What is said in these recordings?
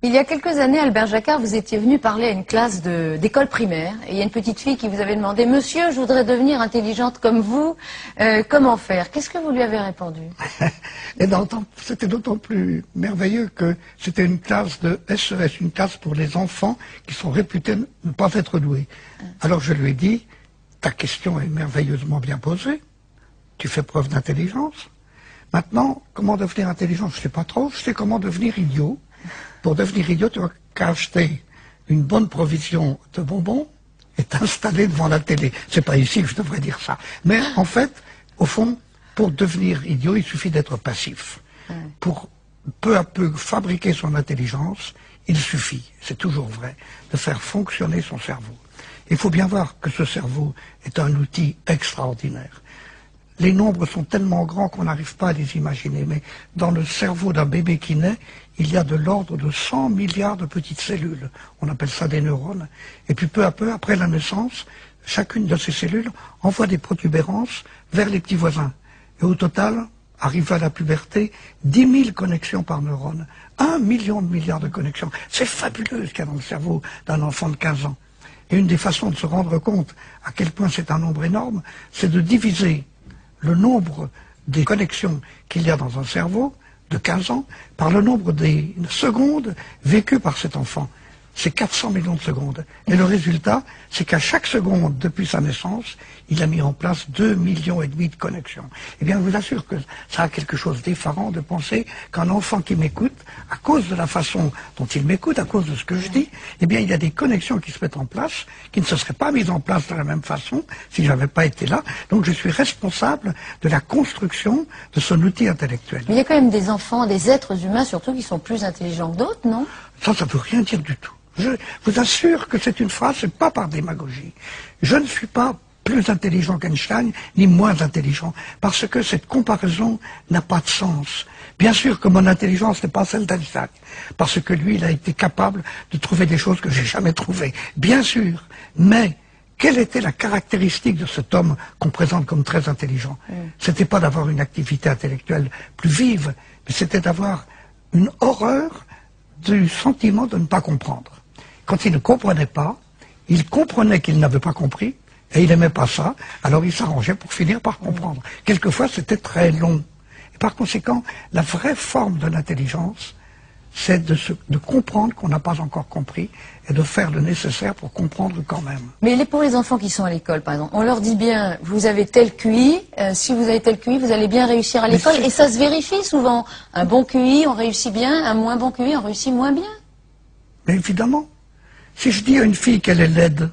Il y a quelques années, Albert Jacquard, vous étiez venu parler à une classe d'école primaire. Et il y a une petite fille qui vous avait demandé « Monsieur, je voudrais devenir intelligente comme vous, comment faire ?» Qu'est-ce que vous lui avez répondu? C'était d'autant plus merveilleux que c'était une classe de SES, une classe pour les enfants qui sont réputés ne pas être doués. Alors je lui ai dit « Ta question est merveilleusement bien posée, tu fais preuve d'intelligence. Maintenant, comment devenir intelligent, je ne sais pas trop, je sais comment devenir idiot. Pour devenir idiot, tu n'as qu'à acheter une bonne provision de bonbons et t'installer devant la télé. C'est pas ici que je devrais dire ça. Mais en fait, au fond, pour devenir idiot, il suffit d'être passif. Pour peu à peu fabriquer son intelligence, il suffit, c'est toujours vrai, de faire fonctionner son cerveau. Il faut bien voir que ce cerveau est un outil extraordinaire. Les nombres sont tellement grands qu'on n'arrive pas à les imaginer, mais dans le cerveau d'un bébé qui naît, il y a de l'ordre de 100 milliards de petites cellules. On appelle ça des neurones. Et puis peu à peu, après la naissance, chacune de ces cellules envoie des protubérances vers les petits voisins. Et au total, arrivé à la puberté, 10 000 connexions par neurone. 1 million de milliards de connexions. C'est fabuleux ce qu'il y a dans le cerveau d'un enfant de 15 ans. Et une des façons de se rendre compte à quel point c'est un nombre énorme, c'est de diviser le nombre des connexions qu'il y a dans un cerveau de 15 ans par le nombre des secondes vécues par cet enfant. C'est 400 millions de secondes. Et le résultat, c'est qu'à chaque seconde, depuis sa naissance, il a mis en place 2,5 millions de connexions. Eh bien, je vous assure que ça a quelque chose d'effarant de penser qu'un enfant qui m'écoute, à cause de la façon dont il m'écoute, à cause de ce que je dis, eh bien, il y a des connexions qui se mettent en place, qui ne se seraient pas mises en place de la même façon si je n'avais pas été là. Donc, je suis responsable de la construction de son outil intellectuel. Mais il y a quand même des enfants, des êtres humains surtout, qui sont plus intelligents que d'autres, non? Ça ne veut rien dire du tout. Je vous assure que c'est une phrase, c'est pas par démagogie. Je ne suis pas plus intelligent qu'Einstein, ni moins intelligent, parce que cette comparaison n'a pas de sens. Bien sûr que mon intelligence n'est pas celle d'Einstein, parce que lui, il a été capable de trouver des choses que j'ai jamais trouvées. Bien sûr, mais quelle était la caractéristique de cet homme qu'on présente comme très intelligent? C'était pas d'avoir une activité intellectuelle plus vive, mais c'était d'avoir une horreur du sentiment de ne pas comprendre. Quand il ne comprenait pas, il comprenait qu'il n'avait pas compris, et il n'aimait pas ça, alors il s'arrangeait pour finir par comprendre. Quelquefois, c'était très long. Et par conséquent, la vraie forme de l'intelligence, c'est de comprendre qu'on n'a pas encore compris, et de faire le nécessaire pour comprendre quand même. Mais pour les enfants qui sont à l'école, par exemple, on leur dit bien, vous avez tel QI, si vous avez tel QI, vous allez bien réussir à l'école, et ça se vérifie souvent. Un bon QI, on réussit bien, un moins bon QI, on réussit moins bien. Mais évidemment. Si je dis à une fille qu'elle est laide,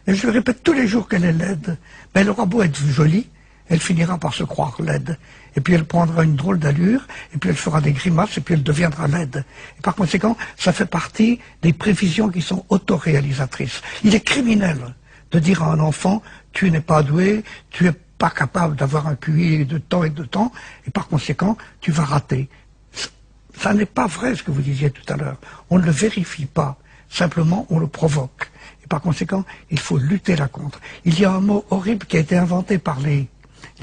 et je lui répète tous les jours qu'elle est laide, ben elle aura beau être jolie, elle finira par se croire laide. Et puis elle prendra une drôle d'allure, et puis elle fera des grimaces, et puis elle deviendra laide. Et par conséquent, ça fait partie des prévisions qui sont autoréalisatrices. Il est criminel de dire à un enfant, tu n'es pas doué, tu n'es pas capable d'avoir un QI de temps et de temps, et par conséquent, tu vas rater. Ça n'est pas vrai ce que vous disiez tout à l'heure. On ne le vérifie pas. Simplement, on le provoque. Et par conséquent, il faut lutter là contre. Il y a un mot horrible qui a été inventé par les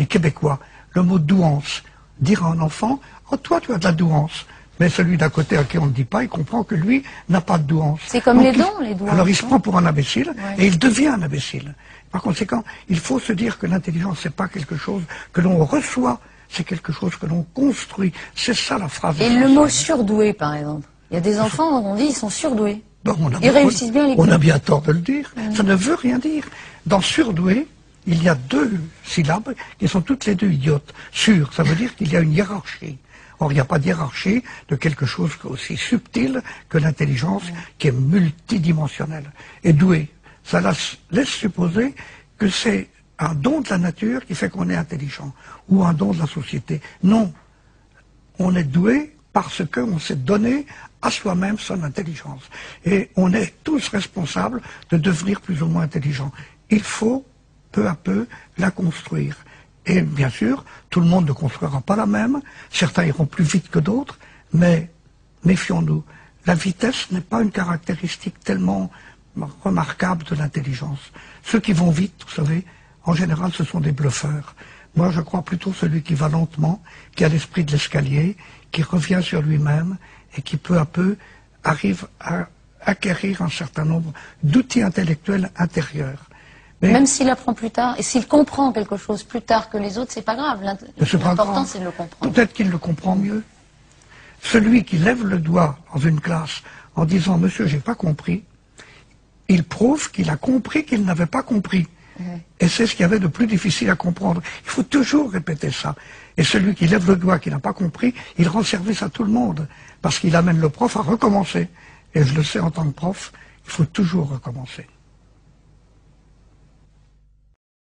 Québécois, le mot douance. Dire à un enfant, oh toi tu as de la douance. Mais celui d'à côté à qui on ne dit pas, il comprend que lui n'a pas de douance. C'est comme donc, les dons, les douances. Alors il se prend pour un imbécile, et il devient un imbécile. Par conséquent, il faut se dire que l'intelligence, c'est pas quelque chose que l'on reçoit, c'est quelque chose que l'on construit. C'est ça la phrase. Et le mot surdoué, par exemple. Il y a des enfants, on dit, ils sont surdoués. Ils réussissent bien les cours. On a bien tort de le dire. Ça ne veut rien dire. Dans surdoué, il y a 2 syllabes qui sont toutes les 2 idiotes. Sur, ça veut dire qu'il y a une hiérarchie. Or, il n'y a pas de hiérarchie de quelque chose aussi subtil que l'intelligence qui est multidimensionnelle. Et doué, ça laisse supposer que c'est un don de la nature qui fait qu'on est intelligent, ou un don de la société. Non. On est doué parce qu'on s'est donné à soi-même son intelligence. Et on est tous responsables de devenir plus ou moins intelligents. Il faut, peu à peu, la construire. Et bien sûr, tout le monde ne construira pas la même, certains iront plus vite que d'autres, mais méfions-nous. La vitesse n'est pas une caractéristique tellement remarquable de l'intelligence. Ceux qui vont vite, vous savez, en général, ce sont des bluffeurs. Moi, je crois plutôt celui qui va lentement, qui a l'esprit de l'escalier, qui revient sur lui-même et qui peu à peu arrive à acquérir un certain nombre d'outils intellectuels intérieurs. Mais même s'il apprend plus tard, et s'il comprend quelque chose plus tard que les autres, c'est pas grave. L'important, c'est de le comprendre. Peut-être qu'il le comprend mieux. Celui qui lève le doigt dans une classe en disant « Monsieur, j'ai pas compris », il prouve qu'il a compris qu'il n'avait pas compris. Et c'est ce qu'il y avait de plus difficile à comprendre. Il faut toujours répéter ça. Et celui qui lève le doigt, qui n'a pas compris, il rend service à tout le monde. Parce qu'il amène le prof à recommencer. Et je le sais en tant que prof, il faut toujours recommencer.